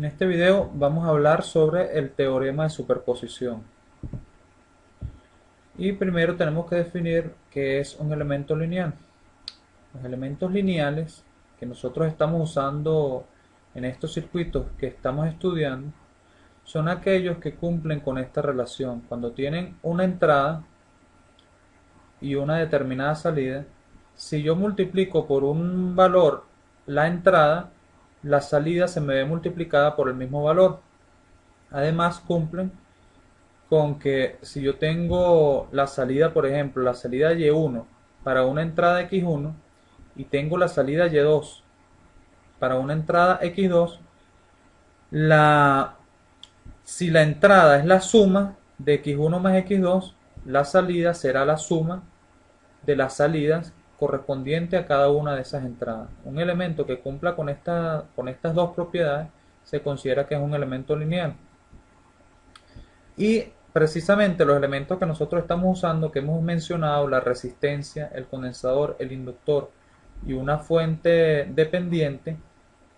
En este video vamos a hablar sobre el teorema de superposición. Y primero tenemos que definir qué es un elemento lineal. Los elementos lineales que nosotros estamos usando en estos circuitos que estamos estudiando son aquellos que cumplen con esta relación. Cuando tienen una entrada y una determinada salida, si yo multiplico por un valor la entrada, la salida se me ve multiplicada por el mismo valor. Además cumplen con que si yo tengo la salida, por ejemplo, la salida Y1 para una entrada X1 y tengo la salida Y2 para una entrada X2, la, si la entrada es la suma de X1 más X2, la salida será la suma de las salidas correspondiente a cada una de esas entradas. Un elemento que cumpla con estas dos propiedades se considera que es un elemento lineal. Y precisamente los elementos que nosotros estamos usando, que hemos mencionado, la resistencia, el condensador, el inductor y una fuente dependiente,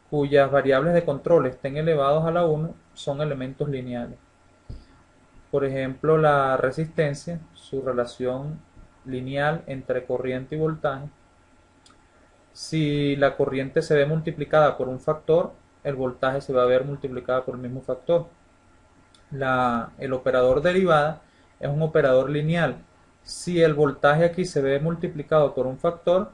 cuyas variables de control estén elevados a la 1, son elementos lineales. Por ejemplo, la resistencia, su relación lineal entre corriente y voltaje. Si la corriente se ve multiplicada por un factor, el voltaje se va a ver multiplicado por el mismo factor. El operador derivada es un operador lineal. Si el voltaje aquí se ve multiplicado por un factor,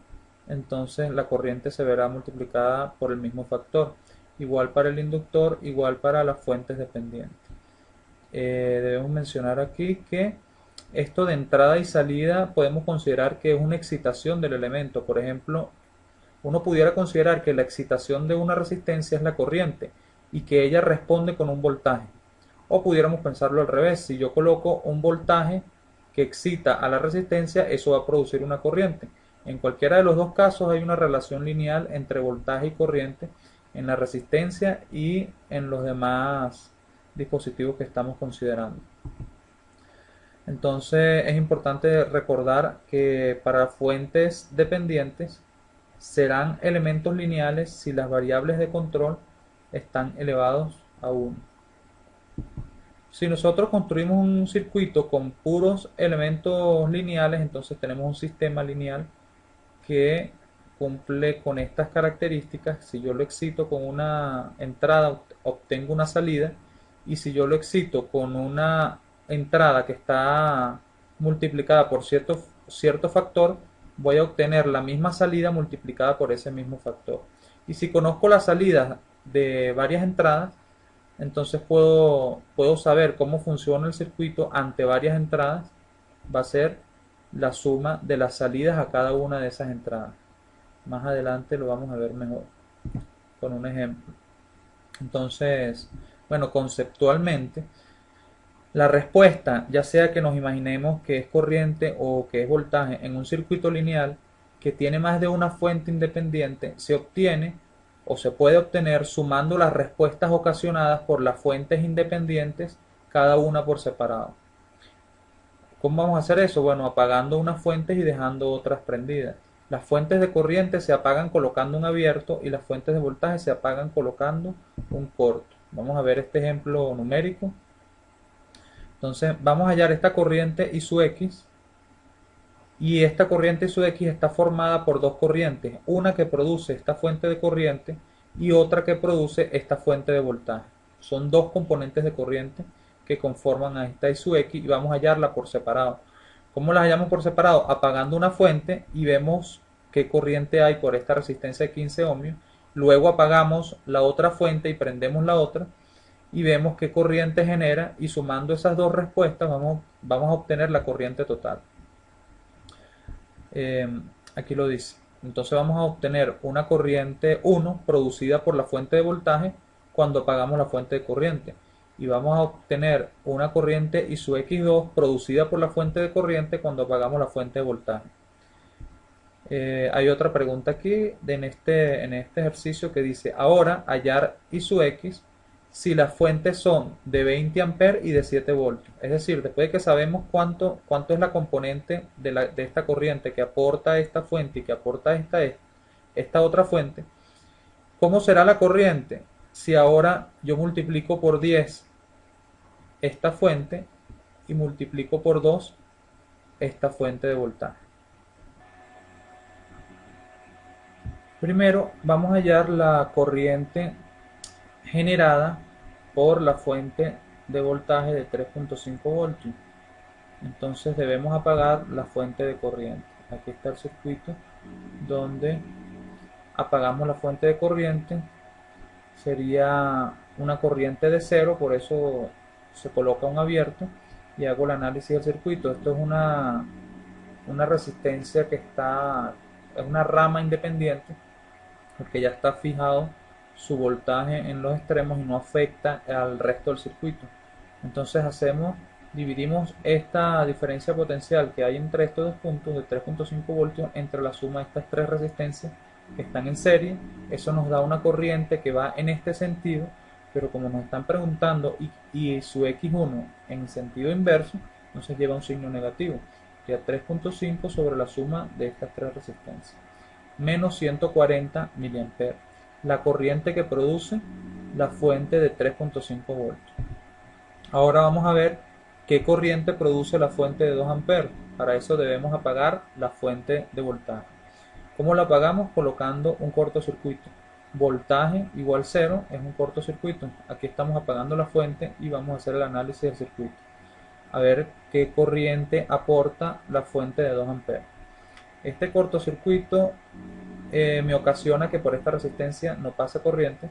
entonces la corriente se verá multiplicada por el mismo factor. Igual para el inductor, igual para las fuentes dependientes. Debemos mencionar aquí que esto de entrada y salida podemos considerar que es una excitación del elemento. Por ejemplo, uno pudiera considerar que la excitación de una resistencia es la corriente y que ella responde con un voltaje. O pudiéramos pensarlo al revés, si yo coloco un voltaje que excita a la resistencia, eso va a producir una corriente. En cualquiera de los dos casos hay una relación lineal entre voltaje y corriente en la resistencia y en los demás dispositivos que estamos considerando. Entonces es importante recordar que para fuentes dependientes serán elementos lineales si las variables de control están elevados a 1. Si nosotros construimos un circuito con puros elementos lineales, entonces tenemos un sistema lineal que cumple con estas características. Si yo lo excito con una entrada, obtengo una salida, y si yo lo excito con una entrada que está multiplicada por cierto factor, voy a obtener la misma salida multiplicada por ese mismo factor. Y si conozco las salidas de varias entradas, entonces puedo saber cómo funciona el circuito ante varias entradas. Va a ser la suma de las salidas a cada una de esas entradas. Más adelante lo vamos a ver mejor con un ejemplo. Entonces, bueno, conceptualmente, la respuesta, ya sea que nos imaginemos que es corriente o que es voltaje en un circuito lineal que tiene más de una fuente independiente, se obtiene o se puede obtener sumando las respuestas ocasionadas por las fuentes independientes, cada una por separado. ¿Cómo vamos a hacer eso? Bueno, apagando unas fuentes y dejando otras prendidas. Las fuentes de corriente se apagan colocando un abierto y las fuentes de voltaje se apagan colocando un corto. Vamos a ver este ejemplo numérico. Entonces vamos a hallar esta corriente y su X. Y esta corriente y su X está formada por dos corrientes. Una que produce esta fuente de corriente y otra que produce esta fuente de voltaje. Son dos componentes de corriente que conforman a esta y su X y vamos a hallarla por separado. ¿Cómo las hallamos por separado? Apagando una fuente y vemos qué corriente hay por esta resistencia de 15 ohmios. Luego apagamos la otra fuente y prendemos la otra y vemos qué corriente genera, y sumando esas dos respuestas vamos a obtener la corriente total. Aquí lo dice. Entonces vamos a obtener una corriente 1 producida por la fuente de voltaje cuando apagamos la fuente de corriente, y vamos a obtener una corriente y su X2 producida por la fuente de corriente cuando apagamos la fuente de voltaje. Hay otra pregunta aquí en este ejercicio que dice: ahora hallar I sub X si las fuentes son de 20 amperes y de 7 voltios. Es decir, después de que sabemos cuánto es la componente de esta corriente que aporta esta fuente y que aporta esta otra fuente, ¿cómo será la corriente? si ahora yo multiplico por 10 esta fuente y multiplico por 2 esta fuente de voltaje? Primero vamos a hallar la corriente generada por la fuente de voltaje de 3.5 voltios. Entonces debemos apagar la fuente de corriente. Aquí está el circuito donde apagamos la fuente de corriente. Sería una corriente de cero, por eso se coloca un abierto y hago el análisis del circuito. Esto es una resistencia que es una rama independiente, porque ya está fijado su voltaje en los extremos y no afecta al resto del circuito. Entonces dividimos esta diferencia potencial que hay entre estos dos puntos de 3.5 voltios entre la suma de estas tres resistencias que están en serie. Eso nos da una corriente que va en este sentido, pero como nos están preguntando y su x1 en sentido inverso, entonces lleva un signo negativo, que a 3.5 sobre la suma de estas tres resistencias, menos 140 mA, la corriente que produce la fuente de 3.5 voltios. Ahora vamos a ver qué corriente produce la fuente de 2 amperes. Para eso debemos apagar la fuente de voltaje. ¿Cómo la apagamos? Colocando un cortocircuito. Voltaje igual 0 es un cortocircuito. Aquí estamos apagando la fuente y vamos a hacer el análisis del circuito. A ver qué corriente aporta la fuente de 2 amperes. Este cortocircuito me ocasiona que por esta resistencia no pase corriente,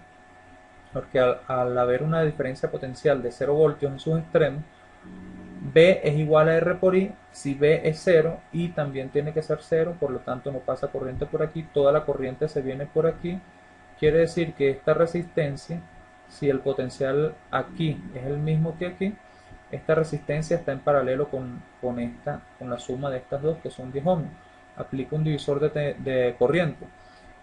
porque al haber una diferencia potencial de 0 voltios en sus extremos, B es igual a R por I. Si B es 0, I también tiene que ser 0, por lo tanto no pasa corriente por aquí, toda la corriente se viene por aquí. Quiere decir que esta resistencia, si el potencial aquí es el mismo que aquí, esta resistencia está en paralelo con la suma de estas dos, que son 10 ohms. Aplico un divisor de corriente.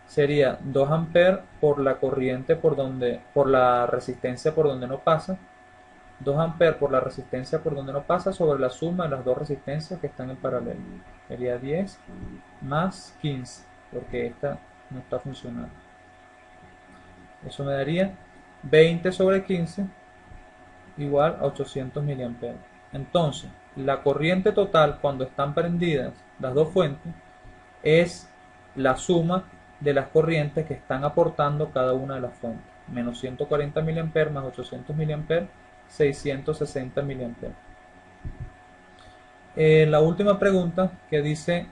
Sería 2 amperes por la corriente por la resistencia por donde no pasa, 2 amperes por la resistencia por donde no pasa, sobre la suma de las dos resistencias que están en paralelo. Sería 10 más 15, porque esta no está funcionando. Eso me daría 20 sobre 15 igual a 800 mA. Entonces, la corriente total cuando están prendidas las dos fuentes es la suma de las corrientes que están aportando cada una de las fuentes. Menos 140 mA más 800 mA, 660 mA. La última pregunta que dice,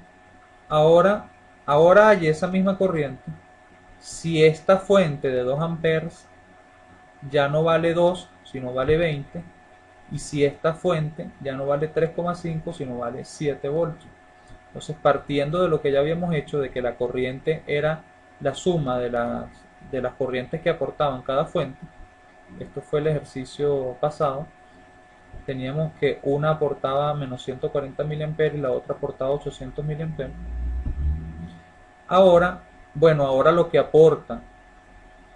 ahora hay esa misma corriente, si esta fuente de 2 amperes ya no vale 2, sino vale 20, y si esta fuente ya no vale 3,5, sino vale 7 voltios. Entonces, partiendo de lo que ya habíamos hecho, de que la corriente era la suma de las corrientes que aportaban cada fuente, esto fue el ejercicio pasado, teníamos que una aportaba menos 140 mA y la otra aportaba 800 mA. Ahora lo que aporta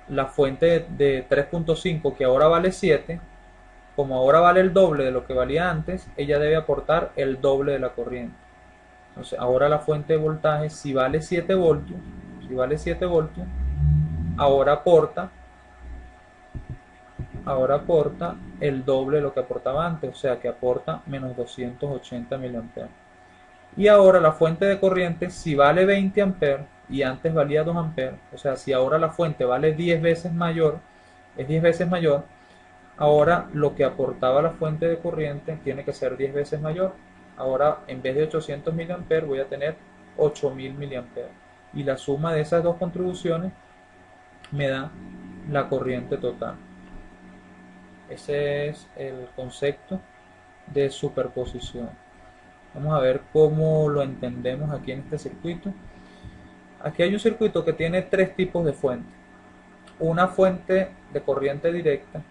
la fuente de 3.5, que ahora vale 7, como ahora vale el doble de lo que valía antes, ella debe aportar el doble de la corriente. Entonces ahora la fuente de voltaje, si vale 7 voltios, ahora aporta el doble de lo que aportaba antes, o sea que aporta menos 280 mA. Y ahora la fuente de corriente, si vale 20 amperes y antes valía 2 amperes, o sea, si ahora la fuente vale 10 veces mayor, ahora lo que aportaba la fuente de corriente tiene que ser 10 veces mayor. Ahora en vez de 800 mA voy a tener 8000 mA. Y la suma de esas dos contribuciones me da la corriente total. Ese es el concepto de superposición. Vamos a ver cómo lo entendemos aquí en este circuito. Aquí hay un circuito que tiene tres tipos de fuentes. Una fuente de corriente directa,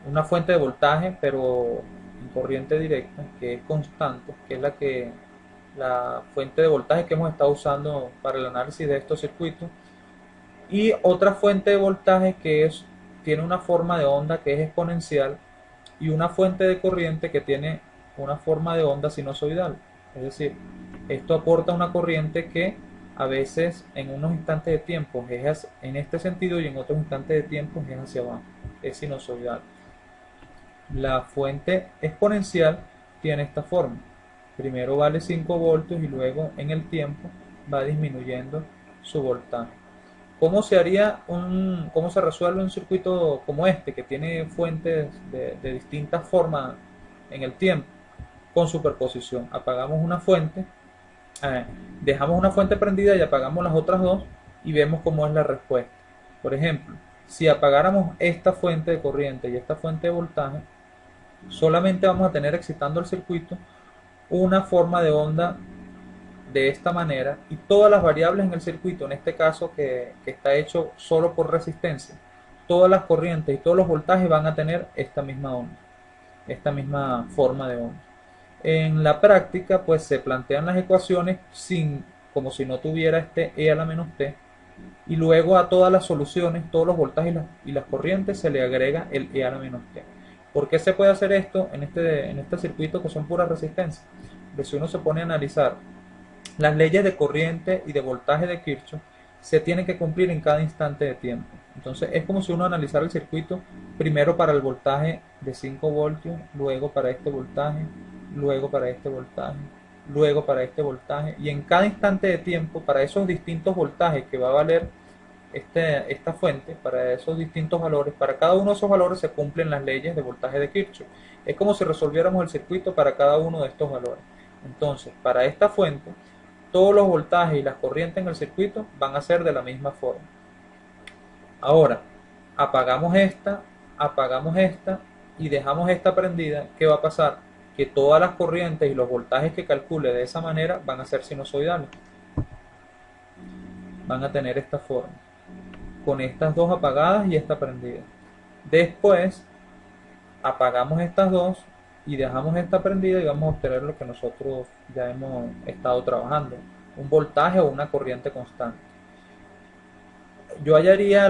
una fuente de voltaje, pero en corriente directa, que es constante, que es la fuente de voltaje que hemos estado usando para el análisis de estos circuitos. Y otra fuente de voltaje que tiene una forma de onda que es exponencial, y una fuente de corriente que tiene una forma de onda sinusoidal. Es decir, esto aporta una corriente que a veces en unos instantes de tiempo es en este sentido y en otros instantes de tiempo es hacia abajo, es sinusoidal. La fuente exponencial tiene esta forma. Primero vale 5 voltios y luego en el tiempo va disminuyendo su voltaje. ¿Cómo se resuelve un circuito como este, que tiene fuentes de distintas formas en el tiempo? Con superposición. Apagamos una fuente, eh, dejamos una fuente prendida y apagamos las otras dos y vemos cómo es la respuesta. Por ejemplo, si apagáramos esta fuente de corriente y esta fuente de voltaje, solamente vamos a tener excitando el circuito una forma de onda de esta manera y todas las variables en el circuito, en este caso que está hecho solo por resistencia, todas las corrientes y todos los voltajes van a tener esta misma onda, esta misma forma de onda. En la práctica pues se plantean las ecuaciones como si no tuviera este E a la menos T, y luego a todas las soluciones, todos los voltajes y las corrientes se le agrega el E a la menos T. ¿Por qué se puede hacer esto en este circuito que son puras resistencias? Pues si uno se pone a analizar las leyes de corriente y de voltaje de Kirchhoff, se tienen que cumplir en cada instante de tiempo. Entonces es como si uno analizara el circuito primero para el voltaje de 5 voltios, luego para este voltaje, luego para este voltaje, luego para este voltaje, y en cada instante de tiempo para esos distintos voltajes que va a valer esta fuente, para esos distintos valores, para cada uno de esos valores se cumplen las leyes de voltaje de Kirchhoff. Es como si resolviéramos el circuito para cada uno de estos valores. Entonces, para esta fuente, todos los voltajes y las corrientes en el circuito van a ser de la misma forma. Ahora, apagamos esta y dejamos esta prendida. ¿Qué va a pasar? Que todas las corrientes y los voltajes que calcule de esa manera van a ser sinusoidales. Van a tener esta forma, con estas dos apagadas y esta prendida. Después, apagamos estas dos y dejamos esta prendida y vamos a obtener lo que nosotros ya hemos estado trabajando, un voltaje o una corriente constante. Yo hallaría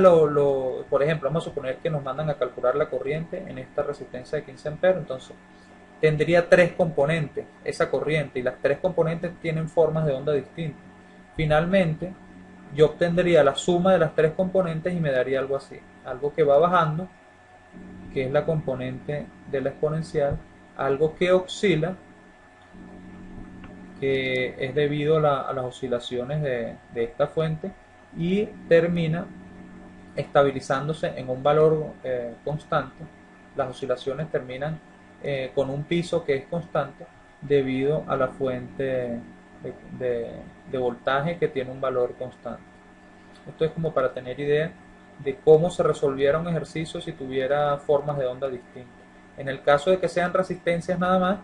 por ejemplo, vamos a suponer que nos mandan a calcular la corriente en esta resistencia de 15 amperes, entonces tendría tres componentes esa corriente y las tres componentes tienen formas de onda distintas. Finalmente, yo obtendría la suma de las tres componentes y me daría algo así, algo que va bajando, que es la componente de la exponencial, algo que oscila, que es debido a las oscilaciones de esta fuente, y termina estabilizándose en un valor constante. Las oscilaciones terminan con un piso que es constante debido a la fuente de voltaje que tiene un valor constante. Esto es como para tener idea de cómo se resolviera un ejercicio si tuviera formas de onda distintas. En el caso de que sean resistencias nada más,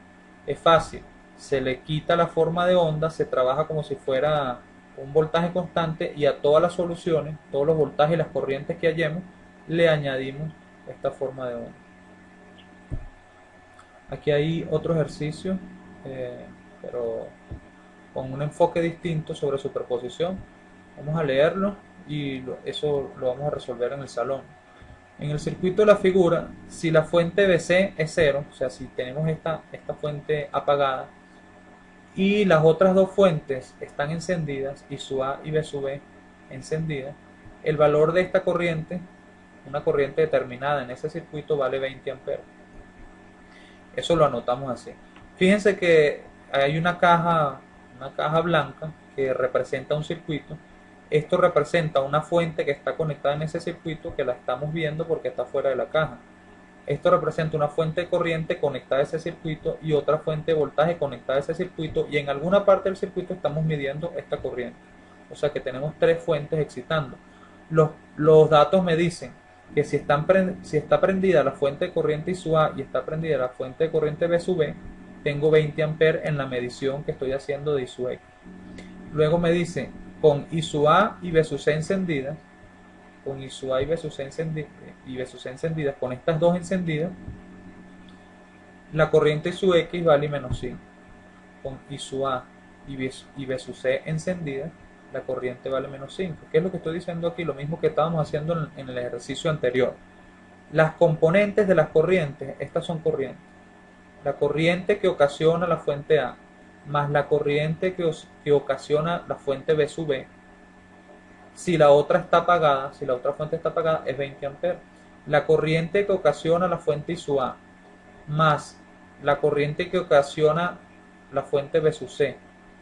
es fácil. Se le quita la forma de onda, se trabaja como si fuera un voltaje constante y a todas las soluciones, todos los voltajes y las corrientes que hallemos, le añadimos esta forma de onda. Aquí hay otro ejercicio, pero con un enfoque distinto sobre superposición. Vamos a leerlo y eso lo vamos a resolver en el salón. En el circuito de la figura, si la fuente BC es 0, o sea, si tenemos esta fuente apagada y las otras dos fuentes están encendidas, y su A y B sub B encendidas, el valor de esta corriente, una corriente determinada en ese circuito, vale 20 amperes. Eso lo anotamos así. Fíjense que hay una caja blanca que representa un circuito. Esto representa una fuente que está conectada en ese circuito, que la estamos viendo porque está fuera de la caja. Esto representa una fuente de corriente conectada a ese circuito y otra fuente de voltaje conectada a ese circuito, y en alguna parte del circuito estamos midiendo esta corriente. O sea que tenemos tres fuentes excitando. Los datos me dicen que si está prendida la fuente de corriente I sub A y está prendida la fuente de corriente B sub B, tengo 20 amperes en la medición que estoy haciendo de I sub X. Luego me dice, con I sub A y B sub C encendidas, con I sub A y B sub C encendidas, con estas dos encendidas, la corriente I sub X vale menos 5. Con I sub A y B sub C encendidas, la corriente vale menos 5. ¿Qué es lo que estoy diciendo aquí? Lo mismo que estábamos haciendo en el ejercicio anterior. Las componentes de las corrientes, estas son corrientes. La corriente que ocasiona la fuente A, más la corriente que ocasiona la fuente B sub B. Si la otra está apagada, si la otra fuente está apagada, es 20 amperes. La corriente que ocasiona la fuente I sub A más la corriente que ocasiona la fuente B sub C.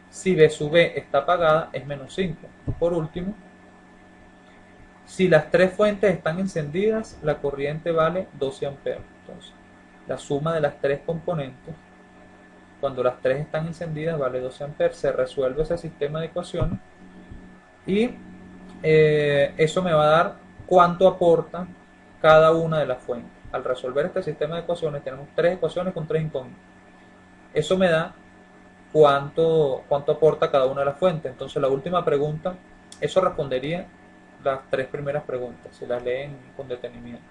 Si B sub B está apagada, es menos 5. Por último, si las tres fuentes están encendidas, la corriente vale 12 amperes. Entonces, la suma de las tres componentes, cuando las tres están encendidas, vale 12 amperes. Se resuelve ese sistema de ecuaciones y eso me va a dar cuánto aporta cada una de las fuentes. Al resolver este sistema de ecuaciones, tenemos tres ecuaciones con tres incógnitas. Eso me da cuánto aporta cada una de las fuentes. Entonces, la última pregunta, eso respondería las tres primeras preguntas, si las leen con detenimiento.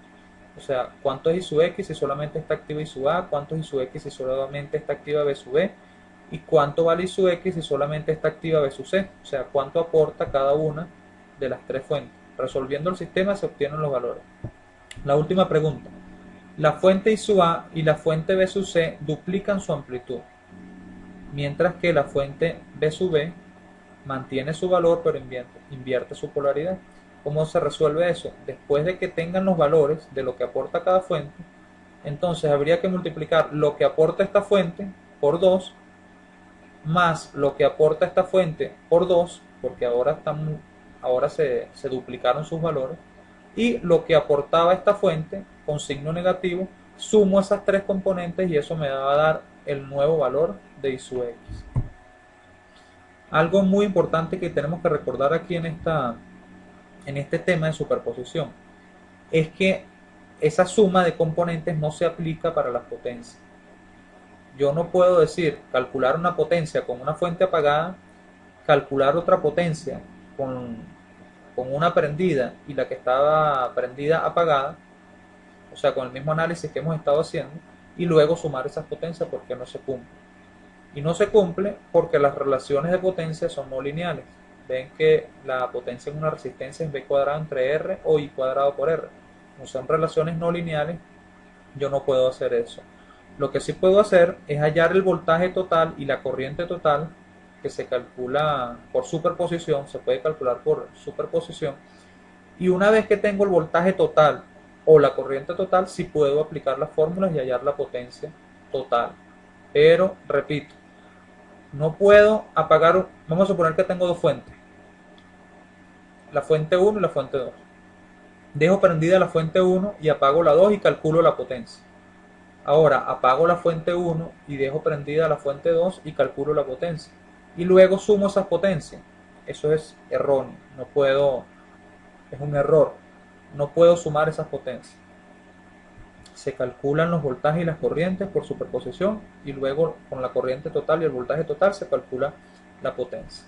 O sea, ¿cuánto es I sub X si solamente está activa I sub A? ¿Cuánto es I sub X si solamente está activa B sub B? ¿Y cuánto vale I sub X si solamente está activa B sub C? O sea, ¿cuánto aporta cada una de las tres fuentes? Resolviendo el sistema se obtienen los valores. La última pregunta. La fuente I sub A y la fuente B sub C duplican su amplitud, mientras que la fuente B sub B mantiene su valor pero invierte su polaridad. ¿Cómo se resuelve eso? Después de que tengan los valores de lo que aporta cada fuente, entonces habría que multiplicar lo que aporta esta fuente por 2 más lo que aporta esta fuente por 2, porque ahora se duplicaron sus valores, y lo que aportaba esta fuente con signo negativo, sumo esas tres componentes y eso me va a dar el nuevo valor de I sub X. Algo muy importante que tenemos que recordar aquí en este tema de superposición es que esa suma de componentes no se aplica para las potencias. Yo no puedo decir calcular una potencia con una fuente apagada, calcular otra potencia con una prendida y la que estaba prendida apagada, o sea, con el mismo análisis que hemos estado haciendo, y luego sumar esas potencias, porque no se cumple. Y no se cumple porque las relaciones de potencia son no lineales. Ven que la potencia en una resistencia es B cuadrado entre R o I cuadrado por R. Como son relaciones no lineales, yo no puedo hacer eso. Lo que sí puedo hacer es hallar el voltaje total y la corriente total, que se calcula por superposición, se puede calcular por superposición. Y una vez que tengo el voltaje total o la corriente total, sí puedo aplicar las fórmulas y hallar la potencia total. Pero, repito, no puedo apagar, vamos a suponer que tengo dos fuentes, la fuente 1 y la fuente 2. Dejo prendida la fuente 1 y apago la 2 y calculo la potencia. Ahora apago la fuente 1 y dejo prendida la fuente 2 y calculo la potencia. Y luego sumo esas potencias. Eso es erróneo, no puedo, es un error. No puedo sumar esas potencias. Se calculan los voltajes y las corrientes por superposición y luego con la corriente total y el voltaje total se calcula la potencia.